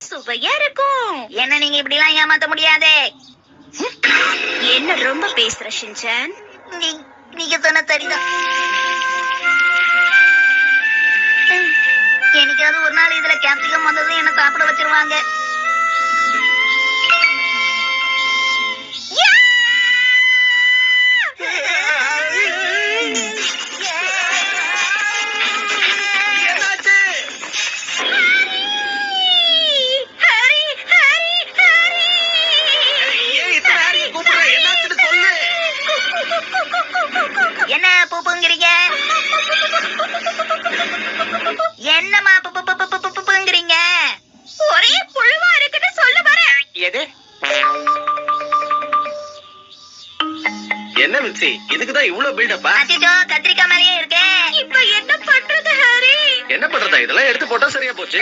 சுவையா இருக்கும். என்ன நீங்க இப்படி எல்லாம் ஏமாத்த முடியாதே. என்ன ரொம்ப பேசுற ஷின்சான்? நீங்க சொன்ன சரிதான். என்னைக்காவது ஒரு நாள் இதுல கேப்சிகம் வந்ததும் என்ன சாப்பிட வச்சிருவாங்க. என்ன பூப்புங்கிறீங்க? என்னமா பூப்புங்கிறீங்க? ஒரே புழுவா இருக்குன்னு சொல்ல வரேன். எது என்ன மிக்ஸி? இதுக்குதான் இவ்வளவு பில்டப்பா? அச்சோ, கத்திரிக்காய் மேலேயே இருக்கே. இப்ப என்ன பண்றது ஹாரி? என்ன பண்றதா? இதெல்லாம் எடுத்து போட்டா சரியா போச்சு.